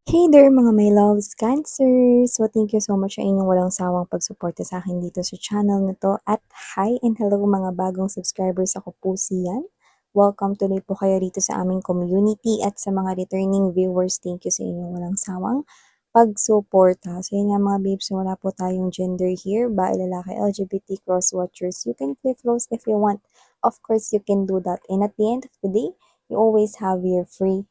Hey there mga my loves, Cancer! So thank you so much sa inyong walang sawang pagsuporta sa akin dito sa channel na 'to at hi and hello mga bagong subscribers, ako po si Yan. Welcome tuloy po kayo dito sa aming community at sa mga returning viewers, thank you sa inyong walang sawang pagsuporta. So yun nga mga babes, wala po tayong gender here, bae, lalaki, LGBT, cross watchers. You can flip flows if you want. Of course, you can do that. And at the end of the day, you always have your free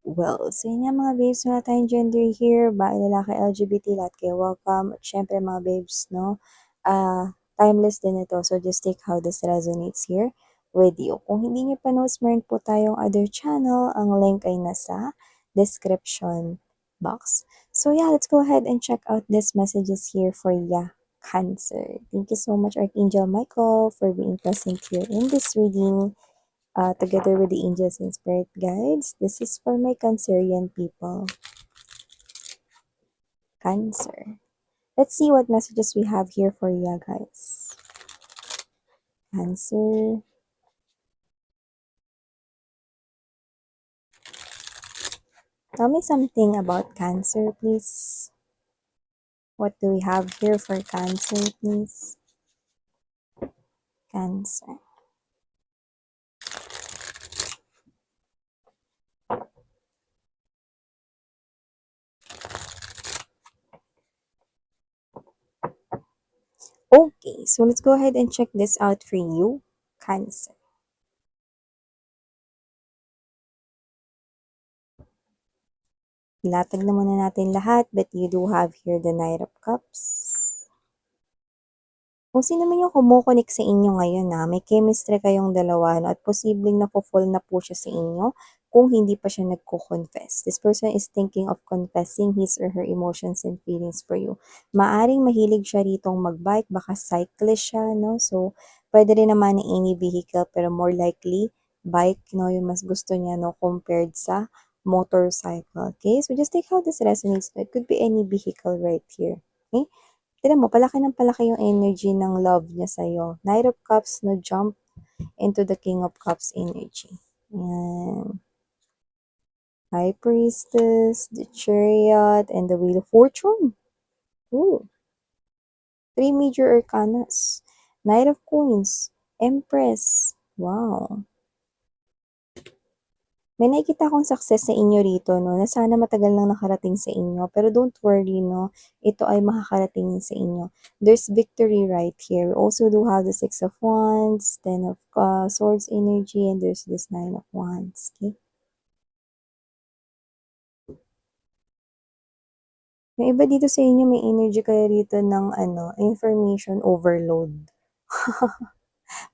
so yun nga mga babes, wala tayong gender here, bae, lalaki, LGBT, lahat kayo welcome. At syempre mga babes, no, timeless din ito. So just take how this resonates here with you. Kung hindi nyo pa knows, meron po tayong other channel. Ang link ay nasa description box. So yeah, let's go ahead and check out these messages here for ya, Cancer. Thank you so much, Archangel Michael, for being present here in this reading together with the angels and spirit guides. This is for my Cancerian people. Cancer. Let's see what messages we have here for you guys. Cancer. Tell me something about Cancer, please. What do we have here for Cancer, please? Cancer. Okay, so let's go ahead and check this out for you, Cancer. Ilatag na muna natin lahat, but you do have here the Knight of Cups. Kung sino man yung kumokonek sa inyo ngayon na may chemistry kayong dalawa no, at posibleng napofall na po siya sa inyo kung hindi pa siya nagko-confess. This person is thinking of confessing his or her emotions and feelings for you. Maaring mahilig siya ritong magbike, baka cyclist siya, no? So, pwede rin naman ng any vehicle pero more likely bike, no? Yung mas gusto niya, no? Compared sa motorcycle, okay? So, just take how this resonates. It could be any vehicle right here, okay? Tignan mo, palaki ng palaki yung energy ng love niya sa'yo. Knight of Cups, no, jump into the King of Cups energy. Ayan. High Priestess, the Chariot, and the Wheel of Fortune. Ooh. 3 major arcanas. Knight of Coins, Empress. Wow. May nakikita akong success sa inyo rito, no, na sana matagal nang nakarating sa inyo. Pero don't worry, no, ito ay makakarating sa inyo. There's victory right here. We also do have the Six of Wands, Ten of Swords energy, and there's this Nine of Wands, okay? Yung iba dito sa inyo, may energy kayo rito ng information overload.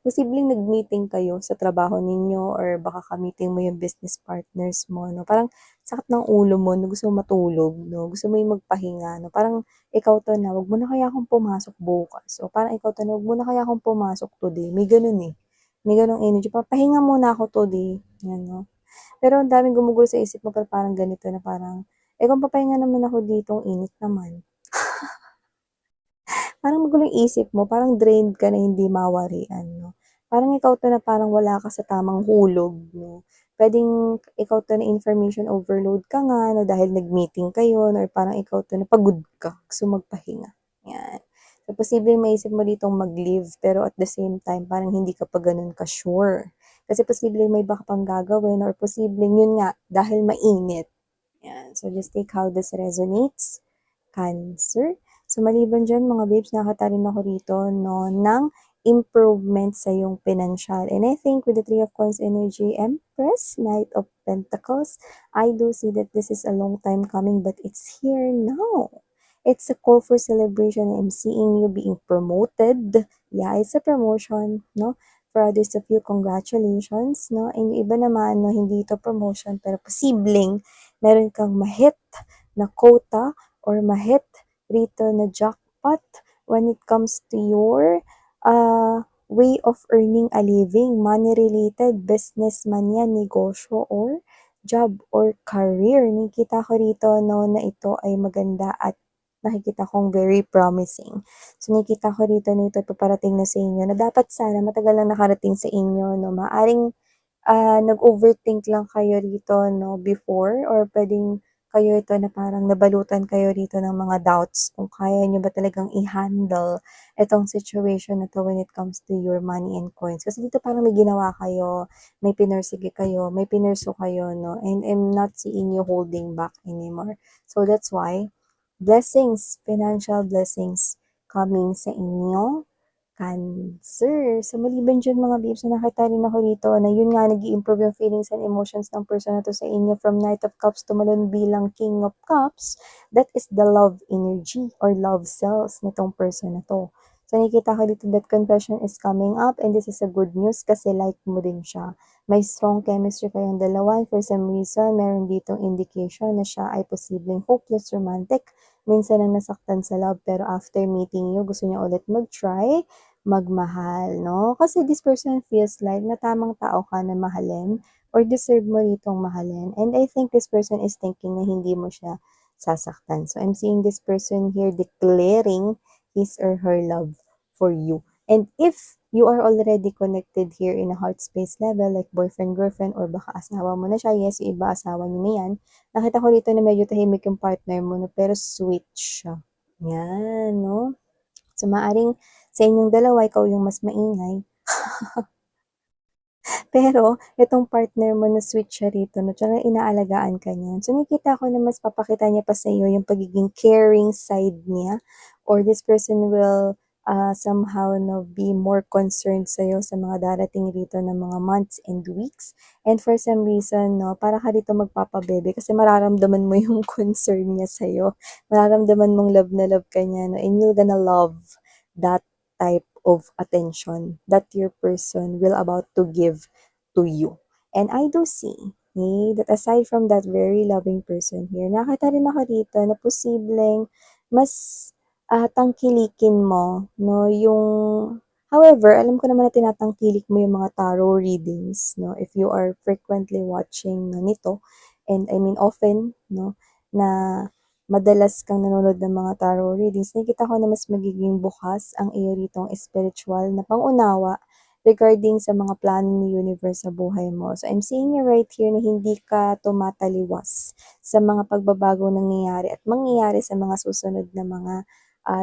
Posibleng nag-meeting kayo sa trabaho ninyo or baka ka-meeting mo yung business partners mo, no? Parang sakit ng ulo mo, no? Gusto mo matulog, no? Gusto mo yung magpahinga, no? Parang ikaw to na, wag mo na kaya akong pumasok bukas. O parang ikaw to na, wag mo na kaya akong pumasok today. May ganun eh. May ganung energy. Papahinga muna ako today. Yan, no? Pero ang daming gumugulo sa isip mo, pero parang ganito na parang, kung papahinga naman ako dito, ang init naman. Parang magulo yung isip mo, parang drained ka na hindi mawarian, no? Parang ikaw 'to na parang wala ka sa tamang hulog, no? Puwedeng ikaw 'to na information overload ka nga, no, dahil nag-meeting kayo or parang ikaw 'to na pagod ka, gusto magpahinga, 'yan. So, posibleng maisip mo ditong mag-leave pero at the same time parang hindi ka pa gano'n ka-sure. Kasi posibleng may iba ka pang gagawin or posibleng yun nga, dahil mainit, 'yan. So, just take how this resonates. Cancer. So, maliban dyan, mga babes, nakakita rin ako rito, no, ng improvement sa iyong financial. And I think with the Three of Coins energy, Empress, Knight of Pentacles, I do see that this is a long time coming, but it's here now. It's a call for celebration. I'm seeing you being promoted. Yeah, it's a promotion, no? For others of you, congratulations, no? And yung iba naman, no, hindi ito promotion, pero posibleng meron kang mahit na quota or mahit rito na jackpot when it comes to your way of earning a living, money-related, business man yan, negosyo, or job or career. Nakikita ko rito no, na ito ay maganda at nakikita kong very promising. So, nakikita ko rito na ito paparating na sa inyo na dapat sana matagal na nakarating sa inyo. No? Maaring nag-overthink lang kayo rito no, before or pwedeng kayo ito na parang nabalutan kayo rito ng mga doubts kung kaya niyo ba talagang i-handle itong situation na 'to when it comes to your money and coins. Kasi dito parang may ginawa kayo, may pinursige kayo, may pinursu kayo 'no, and I'm not seeing you holding back anymore. So that's why, blessings, financial blessings coming sa inyo, Cancer. So maliban diyan mga babes, so nakita rin ako dito na yun nga nag-i-improve yung feelings and emotions ng person na 'to sa inyo from Knight of Cups tumalon bilang King of Cups. That is the love energy or love cells nitong person na 'to. So nakikita ko dito that confession is coming up and this is a good news kasi like mo din siya. May strong chemistry kayong dalawa and for some reason meron ditong indication na siya ay posibleng hopeless romantic. Minsan na nasaktan sa love pero after meeting you gusto niya ulit mag-try magmahal 'no? Kasi this person feels like na tamang tao ka na mahalin or deserve mo ritong mahalin and I think this person is thinking na hindi mo siya sasaktan. So, I'm seeing this person here declaring his or her love for you. And if you are already connected here in a heart space level like boyfriend, girlfriend, or baka asawa mo na siya, yes, yung iba asawa niyo na yan, nakita ko dito na medyo tahimik yung partner mo 'no, pero sweet siya. Yan 'no? So, maaaring sa inyong dalawa ikaw yung mas maingay, pero itong partner mo na sweet siya rito 'no, tsaka inaalagaan ka niya. So, nakikita ko na mas papakita niya pa sa iyo yung pagiging caring side niya or this person will, somehow 'no, be more concerned sa'yo sa mga darating rito na mga months and weeks. And for some reason 'no, para ka rito magpapabebe kasi mararamdaman mo yung concern niya sa'yo. Mararamdaman mong love na love ka niya 'no, and you're gonna love that type of attention that your person will about to give to you. And I do see, that aside from that very loving person here, nakita rin ako dito na posibleng mas tangkilikin mo, no, yung however, alam ko naman na tinatangkilik mo yung mga tarot readings, no, if you are frequently watching no, nito, and I mean often, no, na madalas kang nanonood ng mga tarot readings, nakikita ko na mas magiging bukas ang iyo ritong spiritual na pangunawa regarding sa mga plano ni universe sa buhay mo. So, I'm seeing you right here na hindi ka tumataliwas sa mga pagbabagong nangyayari at mangyayari sa mga susunod na mga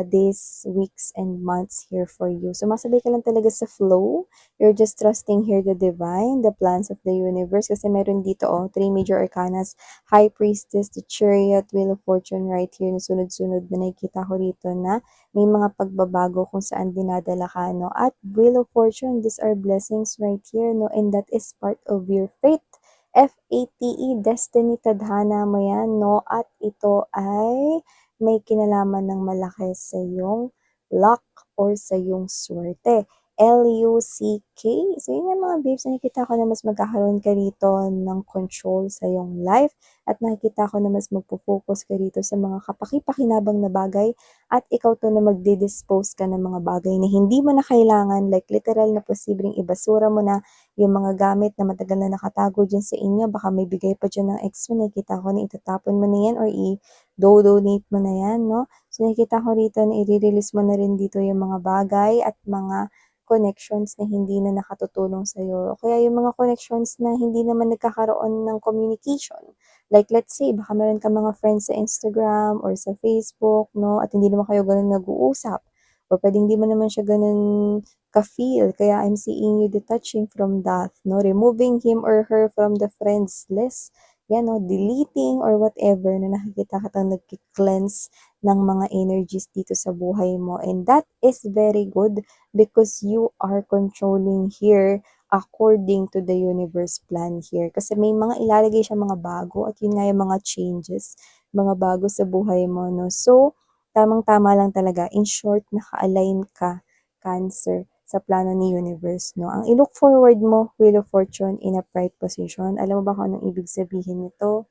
days, weeks, and months here for you. Sumasabay ka lang talaga sa flow. You're just trusting here the divine, the plans of the universe. Kasi meron dito, three major arcanas, High Priestess, the Chariot, Wheel of Fortune right here na sunod-sunod na nakikita ko rito na may mga pagbabago kung saan dinadala ka, no? At Wheel of Fortune, these are blessings right here, no? And that is part of your fate. Fate, destiny, tadhana mo yan, no? At ito ay may kinalaman ng malaki sa iyong luck or sa iyong swerte. Luck. So, yun yung mga babes, nakikita ko na mas magkakaroon ka rito ng control sa iyong life at nakikita ko na mas magpo-focus ka rito sa mga kapaki-pakinabang na bagay at ikaw 'to na magdi-dispose ka ng mga bagay na hindi mo na kailangan, like literal na posibleng ibasura mo na yung mga gamit na matagal na nakatago diyan sa inyo, baka may bigay pa diyan ng ex mo, nakikita ko na itatapon mo na yan or i-do-donate mo na yan 'no. So nakikita ko rito na i-re-release mo na rin dito yung mga bagay at mga connections na hindi na nakatutulong sa'yo o kaya yung mga connections na hindi naman nagkakaroon ng communication. Like let's say baka meron kang mga friends sa Instagram or sa Facebook 'no, at hindi naman kayo gano'n nag-uusap or puwedeng hindi mo naman siya gano'n ka-feel kaya I'm seeing you detaching from that 'no, removing him or her from the friends list, 'yan 'no, deleting or whatever na nakikita kitang nagki-cleanse ng mga energies dito sa buhay mo and that is very good because you are controlling here according to the universe plan here. Kasi may mga ilalagay siyang mga bago at yun nga yung mga changes, mga bago sa buhay mo, no? So, tamang-tama lang talaga. In short, naka-align ka, Cancer, sa plano ni universe, no? Ang i-look forward mo, Wheel of Fortune in a bright position. Alam mo ba kung anong ibig sabihin nito?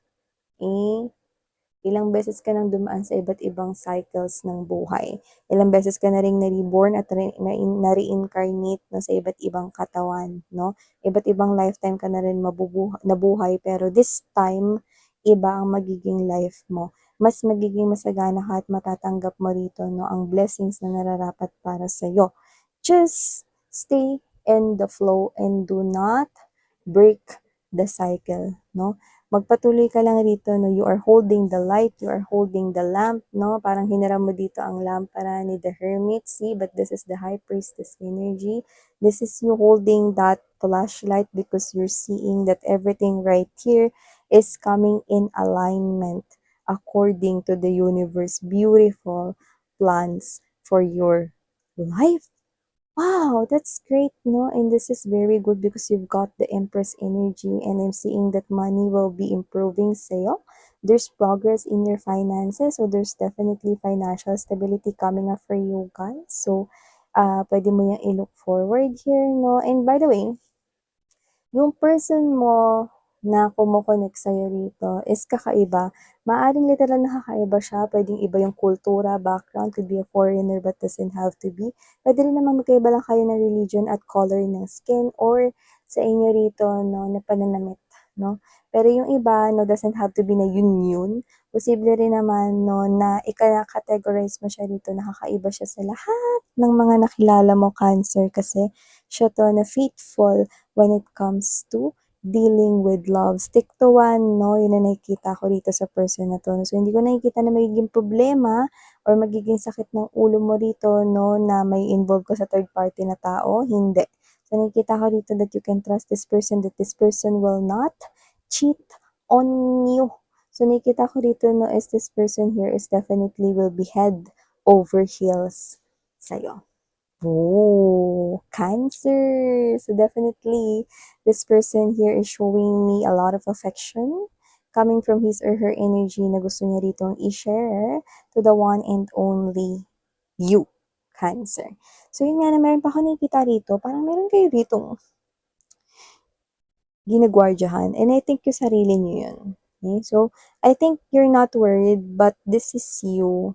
Eh, ilang beses ka nang dumaan sa iba't ibang cycles ng buhay. Ilang beses ka na ring na-reborn at na-reincarnate 'no, sa iba't ibang katawan 'no. Iba't ibang lifetime ka na rin nabuhay pero this time, iba ang magiging life mo. Mas magiging masagana ka at matatanggap mo rito 'no, ang blessings na nararapat para sa'yo. Just stay in the flow and do not break the cycle 'no. magpatuloy ka lang rito 'no, you are holding the light, you are holding the lamp 'no, parang hiniram mo dito ang lampara ni the hermit, see, but this is the high priestess energy. This is you holding that flashlight because you're seeing that everything right here is coming in alignment according to the universe beautiful plans for your life. Wow, that's great, no? And this is very good because you've got the Empress energy, and I'm seeing that money will be improving sale. There's progress in your finances, so there's definitely financial stability coming up for you guys. So, pwede mo yung i-look forward here, no? And by the way, yung person mo na kumo-connect sa'yo rito is kakaiba. Maaaring literal na kakaiba siya, puwedeng iba yung kultura, background, could be a foreigner but doesn't have to be. Puwede rin naman magkaiba lang kayo ng religion at color ng skin or sa inyo rito 'no, na pananamit 'no. Pero yung iba 'no, doesn't have to be na yun. Posible rin naman 'no, na categorize mo siya rito na kakaiba siya sa lahat ng mga nakilala mo, Cancer, kasi siya 'to na faithful when it comes to dealing with love. Stick to one, no? Yun ang nakikita ko dito sa person na to. So, hindi ko nakikita na magiging problema or magiging sakit ng ulo mo rito, no, na may involve ko sa third party na tao. Hindi. So, nakikita ko dito that you can trust this person, that this person will not cheat on you. So, nakikita ko dito, no, is this person here is definitely will be head over heels sa'yo. Oh, Cancer. So definitely, this person here is showing me a lot of affection coming from his or her energy na gusto niya ritong i-share to the one and only you, Cancer. So yun nga na meron pa ako nakikita rito, parang meron kayo ritong ginagwardyahan and I think yung sarili niyo yun. Okay? So, I think you're not worried but this is you.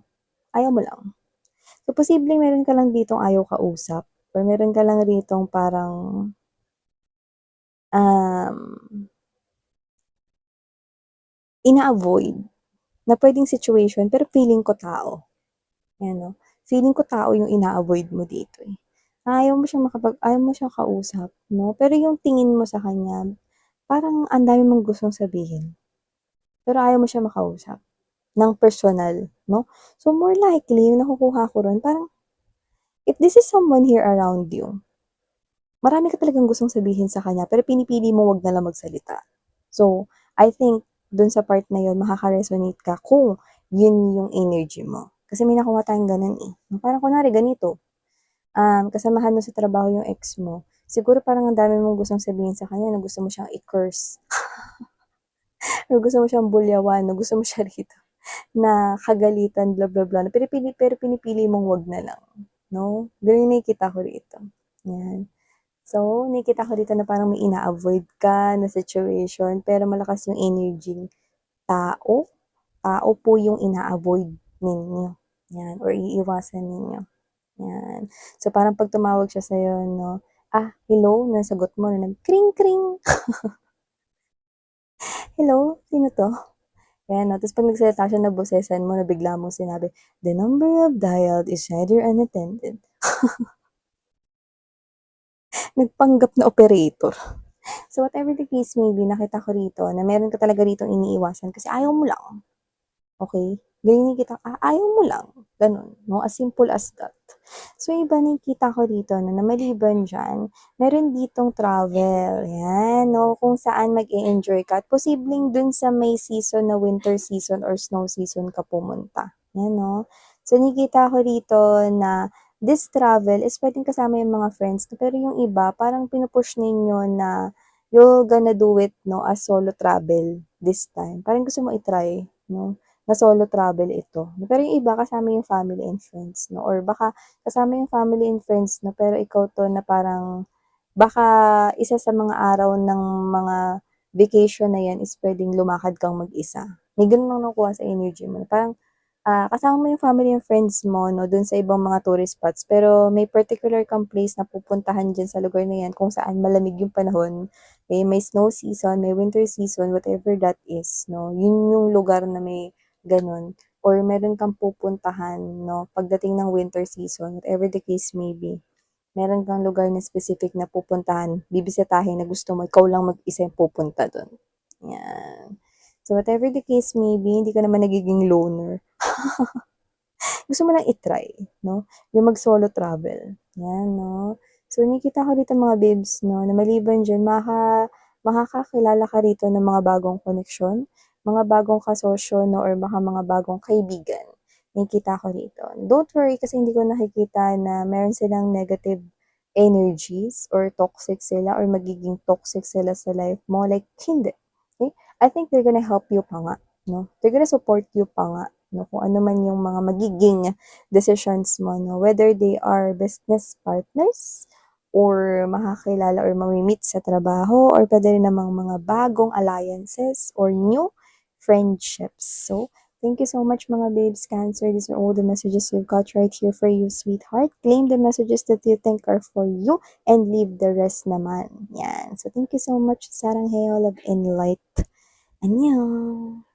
Ayaw mo lang. So, posibleng meron ka lang ditong ayaw kausap or meron ka lang ritong parang, ina-avoid na puwedeng situation pero feeling ko tao, ayan 'no. Feeling ko tao yung ina-avoid mo dito, eh. Ayaw mo siyang kausap 'no, pero yung tingin mo sa kanya parang ang dami mong gustong sabihin, pero ayaw mo siya makausap ng personal 'no. So, more likely yung nakukuha ko ro'n parang if this is someone here around you, marami ka talagang gustong sabihin sa kanya pero pinipili mo wag na lang magsalita. So, I think dun sa part na yun makaka-resonate ka kung yun yung energy mo. Kasi may nakuha tayong ganun, eh, parang kunwari ganito, kasamahan mo sa trabaho yung ex mo, siguro parang ang dami mong gustong sabihin sa kanya na gusto mo siyang i-curse or gusto mo siyang bulyawan, o gusto mo siya rito na kagalitan, bla bla bla, pero pinipili mong wag na lang, 'no? Ganun yung nakikita ko rito, 'yan. So, nakikita ko dito na parang may ina-avoid ka na situation pero malakas yung energy. Tao, tao po yung ina-avoid ninyo, 'yan, or iiwasan ninyo, 'yan. So, parang 'pag tumawag siya sa'yo 'no, hello, nasagot mo na kring kring, hello, sino 'to? Ayan 'no, tapos 'pag nagsalita siya nabosesan mo na bigla mong sinabi, "The number you've dialed is either unattended." Nagpanggap na operator. So, whatever the case may be, nakita ko rito na meron ka talaga ritong iniiwasan kasi ayaw mo lang, okey? Ganyan yung kita ayaw mo lang, gano'n 'no, as simple as that. So, yung iba nakikita ko rito 'no, na maliban diyan, meron ditong travel, 'yan 'no, kung saan mag-e-enjoy ka at posibleng dun sa may season na winter season or snow season ka pumunta, 'yan 'no. So, nakikita ko rito na this travel is puwedeng kasama yung mga friends pero yung iba parang pinu-push ninyo na you're gonna do it 'no, as solo travel this time. Parang gusto mo i-try 'no, na solo travel ito. Pero yung iba kasama yung family and friends 'no, or baka kasama yung family and friends 'no, pero ikaw 'to na parang baka isa sa mga araw ng mga vacation na 'yan is puwedeng lumakad kang mag-isa. May gano'n akong nakuha sa energy mo, parang kasama mo yung family and friends mo 'no, dun sa ibang mga tourist spots, pero may particular kang place na pupuntahan diyan sa lugar na 'yan kung saan malamig yung panahon, eh, may snow season, may winter season, whatever that is 'no, yun yung lugar na may gano'n or meron kang pupuntahan 'no, pagdating ng winter season, whatever the case may be. Meron kang lugar na specific na pupuntahan, bibisitahin na gusto mo ikaw lang mag-isa yung pupunta dun, 'yan. So, whatever the case may be, hindi ka naman nagiging loner. Gusto mo lang i-try, no? Yung mag-solo travel. Yan, no? So, nakikita ko dito mga babes, no, na maliban dyan, makakakilala ka rito ng mga bagong koneksyon, mga bagong kasosyo, no, or baka mga bagong kaibigan. Nakikita ko dito. Don't worry kasi hindi ko nakikita na meron silang negative energies or toxic sila or magiging toxic sila sa life mo. Like, hindi. Okay? I think they're gonna help you pa nga, no? They're gonna support you pa nga, no? Kung ano man yung mga magiging decisions mo, no? Whether they are business partners or makakilala or mamimit sa trabaho or pwede rin namang mga bagong alliances or new friendships. So, thank you so much mga babes Cancer. These are all the messages we've got right here for you, sweetheart. Claim the messages that you think are for you and leave the rest naman. Yan. So, thank you so much. Sarang Heyo, love and light. 안녕.